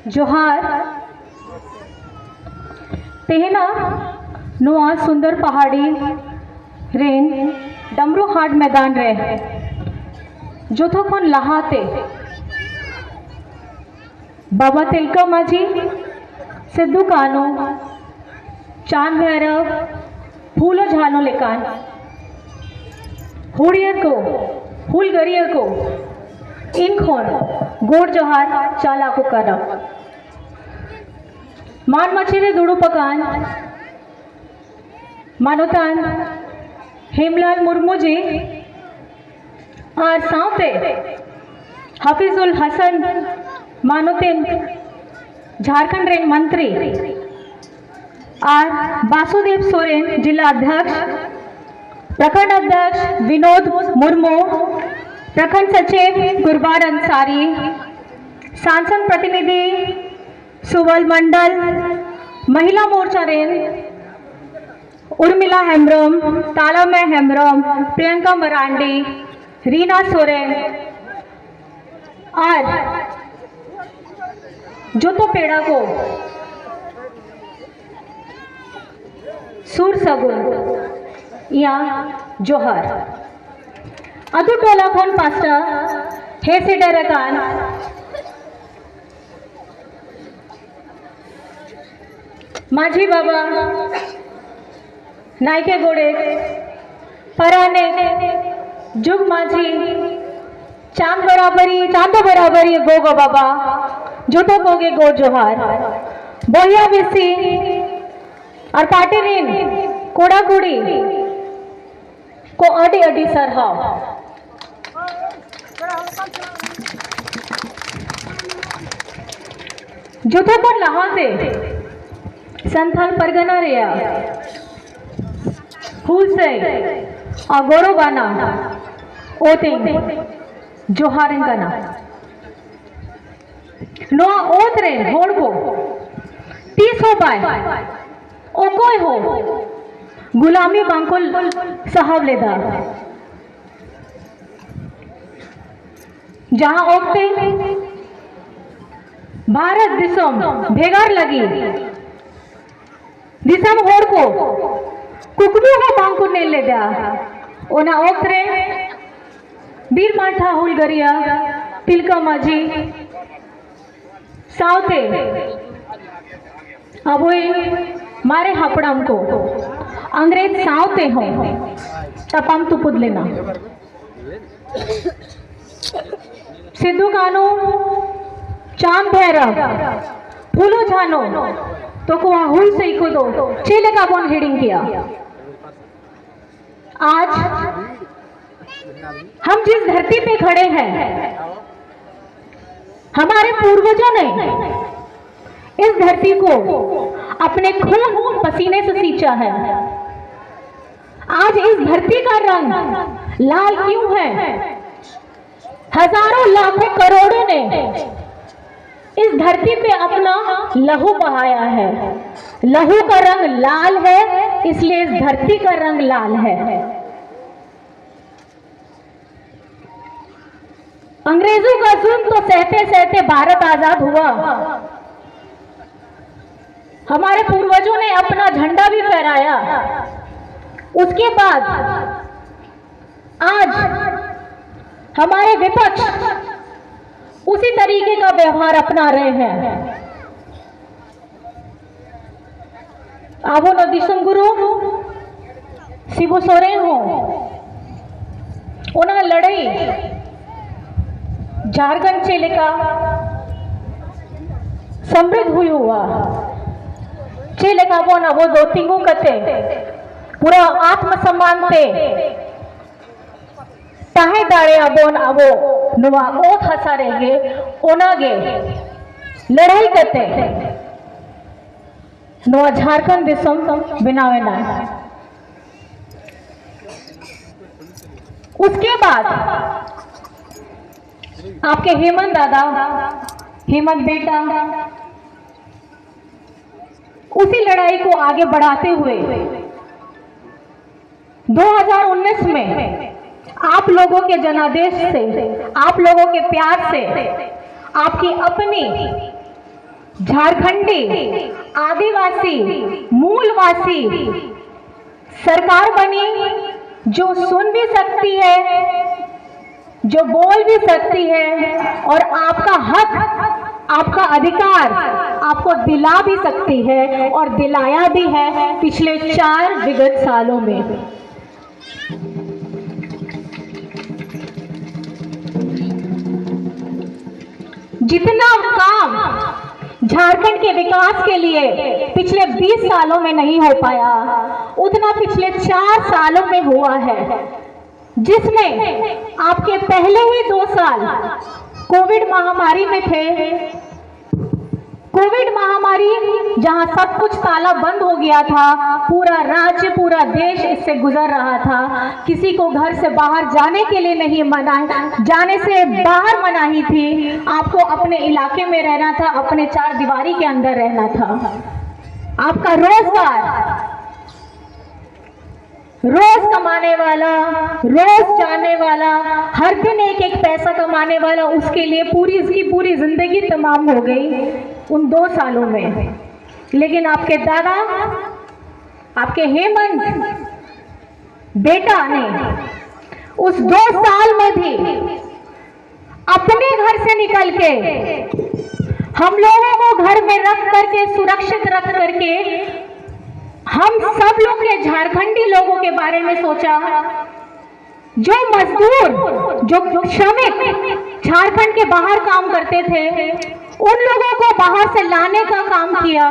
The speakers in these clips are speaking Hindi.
जोहार तेहना नुआ सुंदर पहाड़ी रेंज डमरू हाट मैदान रे जोथो खन लहाते बाबा तिलका माझी सिद्धू कानो चांद भैरव फूलो झानो लेकान हुड़ियर को हुलगरियर को इन खोन गोड़ जोहार चाला को करा मान मछेरे दुड़ू पकान मानोतान हेमलाल मुर्मू जी और साउते हफीजुल हसन मानोतेन झारखंड रेंज मंत्री और वासुदेव सोरेन जिला अध्यक्ष प्रखंड अध्यक्ष विनोद मुर्मू प्रखंड सचिव गुरबार अंसारी सांसद प्रतिनिधि सुवल मंडल महिला मोर्चा रेन उर्मिला हेम्ब्रम तालामय हेम्ब्रम प्रियंका मरांडी रीना सोरेन और जोतो पेड़ा को सूर सगुन या जोहर अदु टोला फोन पास्टा हे से डरकान माझी बाबा नायके गोड़े पराने जुग माझी चांद बराबरी गोगो बाबा जोटो गोगे गो जोहार बोहिया बिसी और पार्टी रीन कोड़ा कुड़ी को अडी अडी सरहाव जोथो पर लहाते संथाल परगना रेया फूल से अगोरो बाना ओते जोहारन का ना नो ओतरे होड़ को 30 हो पाए ओ कोई हो गुलामी बांकुल साहब लेदा जहां ओकते भारत दिसम भेगार लगी दिसम होड़ को कुकड़ू हो बांकु ने ले दा ओना ओकरे बीर माठा हुलगरिया तिलका माझी साउते अबोई मारे हापड़ाम को अंग्रेज साउते हो तपाम तू पुद लेना सिद्धू कानू चांद भैरव फूलो झानो तो को हुल से को दो चेले का बोन हेडिंग किया आज हम जिस धरती पे खड़े हैं हमारे पूर्वजों ने इस धरती को अपने खून पसीने से सींचा है। आज इस धरती का रंग लाल क्यों है? हजारों लाखों करोड़ों ने इस धरती पे अपना लहू बहाया है। लहू का रंग लाल है, इसलिए इस धरती का रंग लाल है। अंग्रेजों का जुल्म तो सहते सहते भारत आजाद हुआ। हमारे पूर्वजों ने अपना झंडा भी फहराया। उसके बाद आज हमारे विपक्ष उसी तरीके का व्यवहार अपना रहे हैं। आबो नदीसम गुरु शिबू सोरेन हो उन्हें लड़ाई झारखंड से लेकर समृद्ध हुई हुआ चेले का वो दो तीनों कते पूरा आत्मसम्मान थे ताहे दाड़े अबो नुआ ओत हसा रहेंगे ओनागे लड़ाई करते नुआ झारखंड दिसम बनावे ना। उसके बाद आपके हेमंत दादा हेमंत बेटा उसी लड़ाई को आगे बढ़ाते हुए 2019 में आप लोगों के जनादेश से, आप लोगों के प्यार से, आपकी अपनी झारखंडी, आदिवासी, मूलवासी सरकार बनी जो सुन भी सकती है, जो बोल भी सकती है और आपका हक, आपका अधिकार आपको दिला भी सकती है और दिलाया भी है पिछले 4 विगत सालों में। जितना काम झारखंड के विकास के लिए पिछले 20 सालों में नहीं हो पाया, उतना पिछले 4 सालों में हुआ है, जिसमें आपके पहले ही 2 साल कोविड महामारी में थे। कोविड महामारी जहां सब कुछ ताला बंद हो गया था, पूरा राज्य, पूरा देश इससे गुजर रहा था। किसी को घर से बाहर जाने के लिए नहीं मना, जाने से बाहर मनाही थी। आपको अपने इलाके में रहना था, अपने 4 दीवारी के अंदर रहना था। आपका रोजगार, रोज कमाने वाला, रोज जाने वाला, हर दिन एक एक पैसा कमाने वाला, उसके लिए उसकी पूरी जिंदगी तमाम हो गई उन 2 सालों में। लेकिन आपके दादा, आपके हेमंत बेटा ने उस 2 साल में भी अपने घर से निकल के हम लोगों को घर में रख करके, सुरक्षित रख करके, हम सब लोग के झारखंडी लोगों के बारे में सोचा। जो मजदूर, जो श्रमिक झारखंड के बाहर काम करते थे, उन लोगों को बाहर से लाने का काम किया।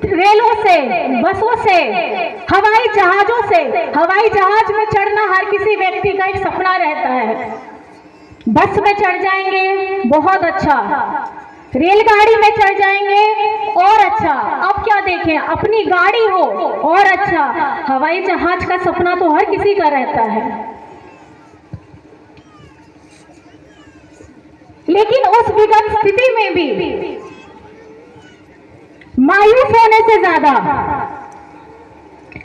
रेलों से, बसों से, हवाई जहाजों से। हवाई जहाज में चढ़ना हर किसी व्यक्ति का एक सपना रहता है। बस में चढ़ जाएंगे, बहुत अच्छा। रेलगाड़ी में चढ़ जाएंगे, और अच्छा। अब क्या देखें, अपनी गाड़ी हो, और अच्छा। हवाई जहाज का सपना तो हर किसी का रहता है। लेकिन उस विगत स्थिति में भी मायूस होने से ज्यादा,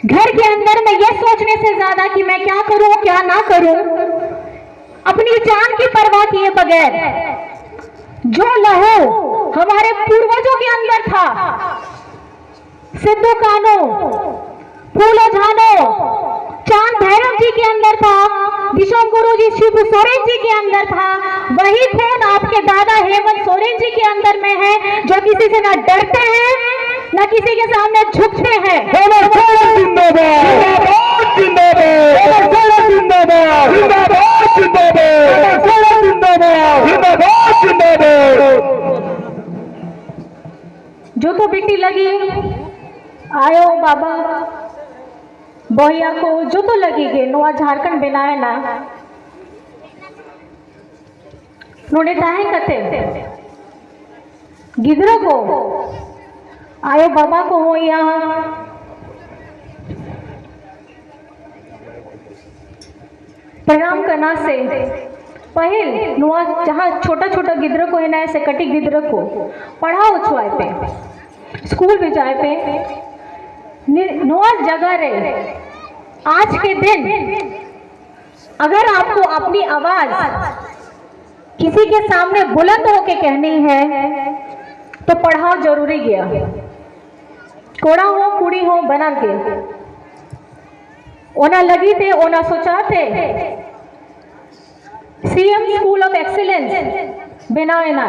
घर के अंदर में यह सोचने से ज्यादा कि मैं क्या करूं, क्या ना करूं, अपनी जान की परवाह किए बगैर जो लहू हमारे पूर्वजों के अंदर था, सिद्धू कान्हू, फूलो झानो, चांद भैरव जी के अंदर था, विश्वम गुरु जी शिव सोरेन जी के अंदर था, वही खून आपके दादा हेमंत सोरेन जी के अंदर में है, जो किसी से ना डरते हैं, ना किसी के सामने झुकते हैं। जो तो बेटी लगी आयो बाबा बोहिया को, जो तो लगी गे नुआ झारखंड बनाए ना नोने ताहे कते गिदरो को आयो बाबा को हो यहाँ प्रणाम करना से पहल नुआ जहाँ छोटा छोटा गिदरो को है ना, ऐसे कटी गिदरो को पढ़ाओ छुआए पे, स्कूल भी जाए पे नुआ जगह रहे। आज के दिन अगर आपको अपनी आवाज किसी के सामने बुलंद होके कहनी है तो पढ़ाओ जरूरी गया, कोड़ा हो कुड़ी हो बना के ओना लगी थे, ओना सोचा थे सीएम स्कूल ऑफ एक्सीलेंस बनाए ना।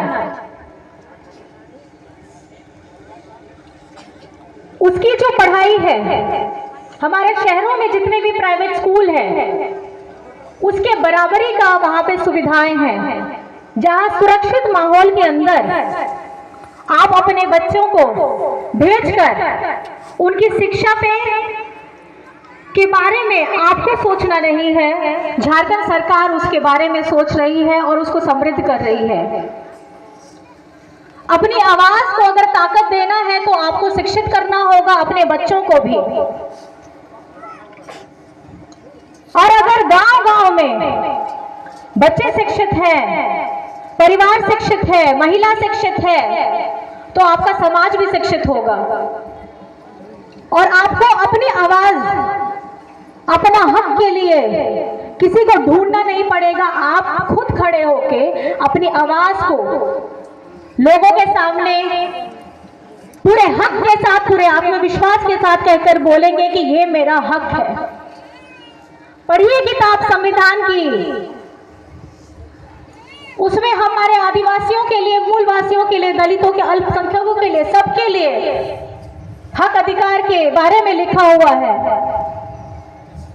उसकी जो पढ़ाई है, हमारे शहरों में जितने भी प्राइवेट स्कूल हैं, उसके बराबरी का वहां पे सुविधाएं हैं, जहां सुरक्षित माहौल के अंदर आप अपने बच्चों को भेजकर उनकी शिक्षा पे के बारे में आपको सोचना नहीं है, झारखंड सरकार उसके बारे में सोच रही है और उसको समृद्ध कर रही है। अपनी आवाज को अगर ताकत देना है तो आपको शिक्षित करना होगा अपने बच्चों को भी। और अगर गांव-गांव में बच्चे शिक्षित हैं, परिवार शिक्षित है, महिला शिक्षित है, तो आपका समाज भी शिक्षित होगा और आपको अपनी आवाज, अपना हक के लिए किसी को ढूंढना नहीं पड़ेगा। आप खुद खड़े होके अपनी आवाज को लोगों के सामने पूरे हक के साथ, पूरे आत्मविश्वास के साथ कहकर बोलेंगे कि ये मेरा हक है। पढ़िए किताब संविधान की, उसमें हमारे आदिवासियों के लिए, मूलवासियों के लिए, दलितों के, अल्पसंख्यकों के लिए, सबके लिए हक अधिकार के बारे में लिखा हुआ है।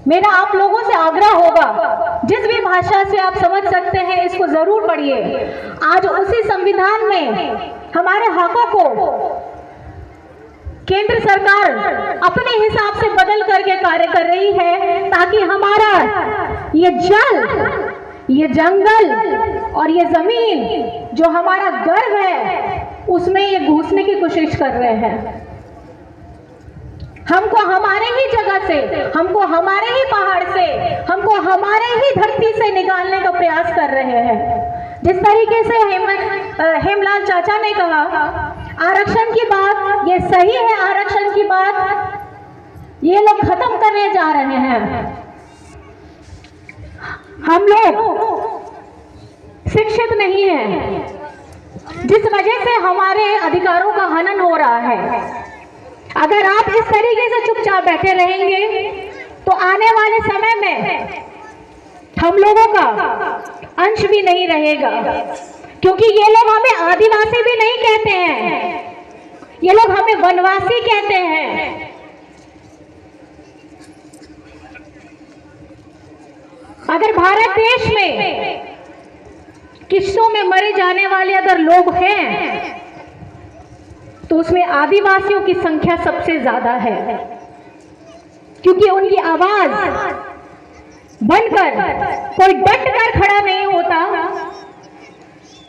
मेरा आप लोगों से आग्रह होगा, जिस भी भाषा से आप समझ सकते हैं इसको जरूर पढ़िए। आज उसी संविधान में हमारे हकों को केंद्र सरकार अपने हिसाब से बदल करके कार्य कर रही है, ताकि हमारा ये जल, ये जंगल और ये जमीन जो हमारा गर्व है उसमें ये घुसने की कोशिश कर रहे हैं। हमको हमारे ही जगह से, हमको हमारे ही पहाड़ से, हमको हमारे ही धरती से निकालने का प्रयास कर रहे हैं। जिस तरीके से हेमलाल चाचा ने कहा, आरक्षण की बात ये सही है, आरक्षण की बात ये लोग खत्म करने जा रहे हैं। हम लोग शिक्षित नहीं हैं, जिस वजह से हमारे अधिकारों का हनन हो रहा है। अगर आप इस तरीके से चुपचाप बैठे रहेंगे तो आने वाले समय में हम लोगों का अंश भी नहीं रहेगा, क्योंकि ये लोग हमें आदिवासी भी नहीं कहते हैं, ये लोग हमें वनवासी कहते हैं। अगर भारत देश में किस्सों में मरे जाने वाले अगर लोग हैं तो उसमें आदिवासियों की संख्या सबसे ज्यादा है, क्योंकि उनकी आवाज बनकर कोई डट कर खड़ा नहीं होता,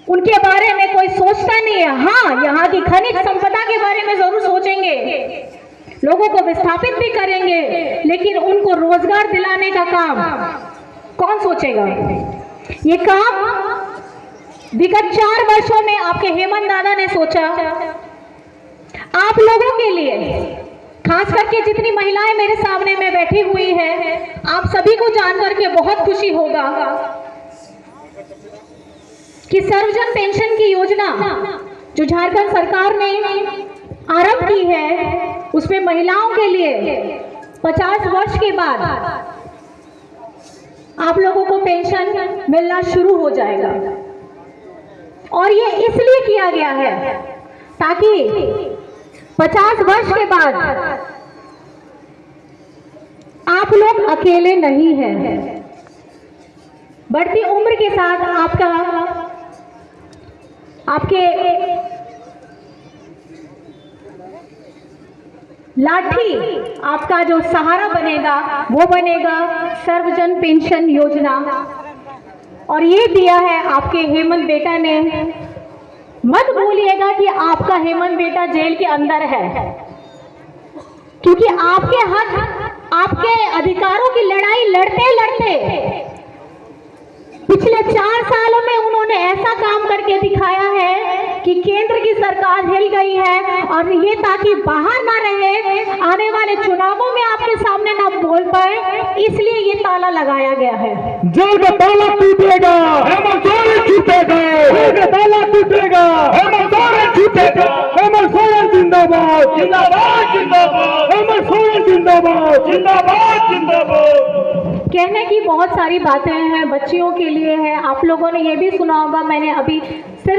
उनके बारे में कोई सोचता नहीं है। हाँ, यहाँ की खनिज संपदा के बारे में जरूर सोचेंगे, लोगों को विस्थापित भी करेंगे, लेकिन उनको रोजगार दिलाने का काम कौन सोचेगा? ये काम विगत 4 वर्षों में आपके हेमंत दादा ने सोचा। आप लोगों के लिए, खास करके जितनी महिलाएं मेरे सामने में बैठी हुई हैं, आप सभी को जानकर के बहुत खुशी होगा कि सर्वजन पेंशन की योजना जो झारखंड सरकार ने आरंभ की है, उसमें महिलाओं के लिए 50 वर्ष के बाद आप लोगों को पेंशन मिलना शुरू हो जाएगा। और ये इसलिए किया गया है ताकि 50 वर्ष के बाद आप लोग अकेले नहीं हैं। बढ़ती उम्र के साथ आपके लाठी आपका जो सहारा बनेगा वो बनेगा सर्वजन पेंशन योजना। और ये दिया है आपके हेमंत बेटा ने। मत भूलिएगा कि आपका हेमंत बेटा जेल के अंदर है, क्योंकि आपके हक, आपके अधिकारों की लड़ाई लड़ते लड़ते पिछले 4 सालों में उन्होंने ऐसा काम करके दिखाया है कि केंद्र की सरकार हिल गई है, और ये ताकि बाहर ना रहे, आने वाले चुनावों में आपके सामने ना बोल पाए, इसलिए ये ताला लगाया गया है। जेल का ताला टूटेगा, हेमंत सोरेन टूटेगा, जेल का ताला टूटेगा, हेमंत सोरेन टूटेगा, हेमंत सोरेन जिंदाबाद, जिंदाबाद जिंदाबाद, हेमंत सोरेन जिंदाबाद, जिंदाबाद जिंदाबाद। कहने की बहुत सारी बातें हैं, बच्चियों के लिए है। आप लोगों ने ये भी सुना होगा, मैंने अभी